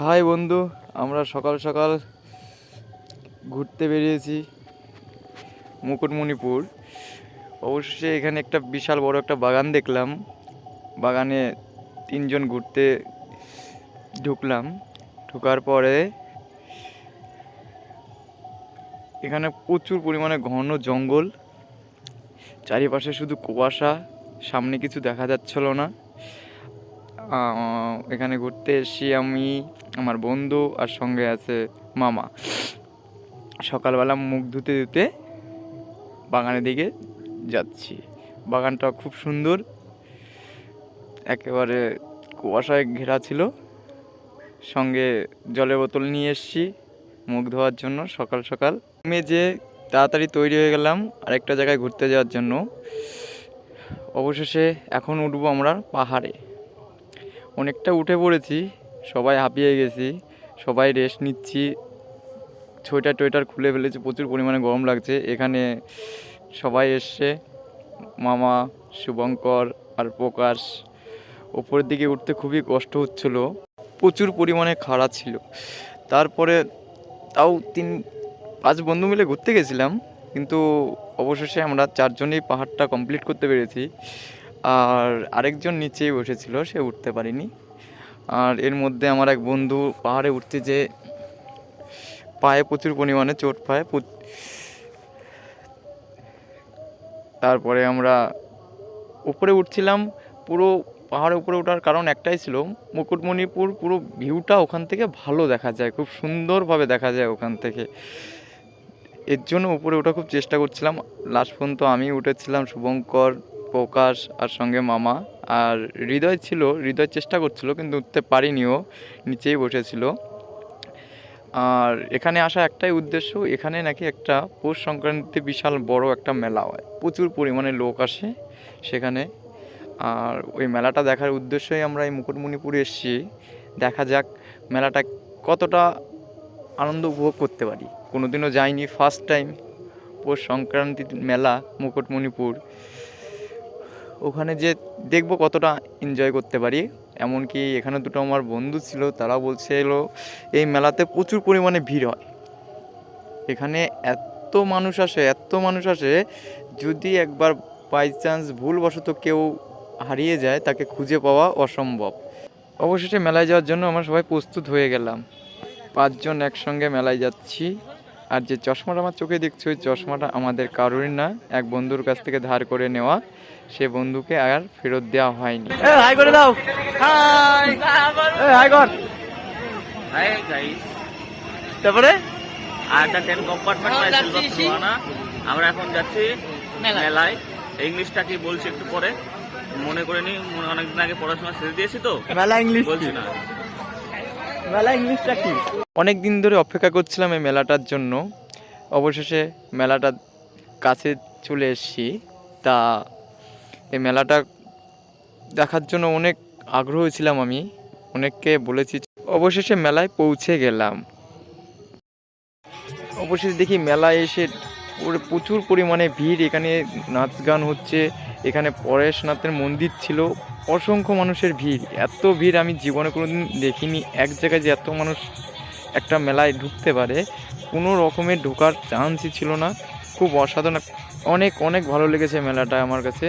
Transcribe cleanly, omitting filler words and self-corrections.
High বন্ধু, আমরা সকাল সকাল ঘুরতে বেরিয়েছি মুকুটমণিপুর। অবশ্যই এখানে একটা বিশাল বড় একটা বাগান দেখলাম। বাগানে তিনজন ঘুরতে ঢুকলাম। ঢোকার পরে এখানে প্রচুর পরিমাণে ঘন জঙ্গল, চারিপাশে শুধু কুয়াশা, সামনে কিছু দেখা যাচ্ছিল না। এখানে ঘুরতে এসেছি আমি, আমার বন্ধু আর সঙ্গে আছে মামা। সকালবেলা মুখ ধুতে ধুতে বাগানের দিকে যাচ্ছি। বাগানটা খুব সুন্দর, একেবারে কুয়াশায় ঘেরা ছিল। সঙ্গে জলের বোতল নিয়ে এসেছি মুখ ধোয়ার জন্য। সকাল সকাল আমি যে তাড়াতাড়ি তৈরি হয়ে গেলাম আরেকটা জায়গায় ঘুরতে যাওয়ার জন্য। অবশেষে এখন উঠবো আমরা পাহাড়ে। অনেকটা উঠে পড়েছি, সবাই হাঁপিয়ে গেছি, সবাই রেস্ট নিচ্ছি। সোয়েটার টোয়েটার খুলে ফেলেছি, প্রচুর পরিমাণে গরম লাগছে। এখানে সবাই এসছে, মামা, শুভঙ্কর আর প্রকাশ। ওপরের দিকে উঠতে খুবই কষ্ট হচ্ছিল, প্রচুর পরিমাণে খাড়া ছিল। তারপরে তাও 4-5 বন্ধু মিলে ঘুরতে গেছিলাম, কিন্তু অবশেষে আমরা 4 জনেই পাহাড়টা কমপ্লিট করতে পেরেছি। আর আরেকজন নিচেই বসেছিল, সে উঠতে পারিনি। আর এর মধ্যে আমার এক বন্ধু পাহাড়ে উঠতে যে পায়ে প্রচুর পরিমাণে চোট পায়। তারপরে আমরা উপরে উঠছিলাম। পুরো পাহাড়ে উপরে ওঠার কারণ একটাই ছিল, মুকুটমণিপুর পুরো ভিউটা ওখান থেকে ভালো দেখা যায়, খুব সুন্দরভাবে দেখা যায় ওখান থেকে। এর জন্য উপরে ওঠা খুব চেষ্টা করছিলাম। লাস্ট পর্যন্ত আমি উঠেছিলাম, শুভঙ্কর, প্রকাশ আর সঙ্গে মামা। আর হৃদয় ছিল, হৃদয় চেষ্টা করছিল কিন্তু উঠতে পারিনি, ও নিচেই বসেছিল। আর এখানে আসা একটাই উদ্দেশ্য, এখানে নাকি একটা পৌষ সংক্রান্তিতে বিশাল বড় একটা মেলা হয়, প্রচুর পরিমাণে লোক আসে সেখানে। আর ওই মেলাটা দেখার উদ্দেশ্যই আমরা এই মুকুটমণিপুরে এসেছি। দেখা যাক মেলাটা কতটা আনন্দ উপভোগ করতে পারি। কোনোদিনও যাইনি, ফার্স্ট টাইম পৌষ সংক্রান্তির মেলা মুকুটমণিপুর। ওখানে যে দেখবো কতটা এনজয় করতে পারি। এমনকি এখানে দুটো আমার বন্ধু ছিল, তারা বলছিল এই মেলাতে প্রচুর পরিমাণে ভিড় হয়। এখানে এত মানুষ আসে, এত মানুষ আসে, যদি একবার বাই চান্স ভুলবশত কেউ হারিয়ে যায় তাকে খুঁজে পাওয়া অসম্ভব। অবশেষে মেলায় যাওয়ার জন্য আমরা সবাই প্রস্তুত হয়ে গেলাম। 5 জন একসঙ্গে মেলায় যাচ্ছি। আর যে চশমাটা আমার চোখে দেখছি, ওই চশমাটা আমাদের কারোরই না, এক বন্ধুর কাছ থেকে ধার করে নেওয়া। সে বন্ধুকে আর ফেরত দেওয়া হয়নি। হাই করে দাও। হাই হাই কর। হাই গাইস, তারপরে আরেকটা ট্রেন কম্পার্টমেন্ট পাইছিল না। আমরা এখন যাচ্ছি মেলায়। ইংলিশটা কি বলছি একটু পরে, মনে করে নি, অনেকদিন আগে পড়াশোনা ছেড়ে দিয়েছি তো মেলা ইংলিশ বলছি না। মেলা ইংলিশটা কি? অনেক দিন ধরে অপেক্ষা করছিলাম এই মেলাটার জন্য। অবশেষে মেলাটার কাছে চলে এসেছি। তা এই মেলাটা দেখার জন্য অনেক আগ্রহী ছিলাম আমি, অনেককে বলেছি। অবশেষে মেলায় পৌঁছে গেলাম। অবশেষে দেখি মেলায় এসে প্রচুর পরিমাণে ভিড়। এখানে নাচ গান হচ্ছে, এখানে পরেশনাথের মন্দির ছিল, অসংখ্য মানুষের ভিড়। এত ভিড় আমি জীবনে কোনোদিন দেখিনি। এক জায়গায় যে এত মানুষ একটা মেলায় ঢুকতে পারে, কোনো রকমের ঢোকার চান্সই ছিল না। খুব অসাধারণ, অনেক অনেক ভালো লেগেছে মেলাটা আমার কাছে।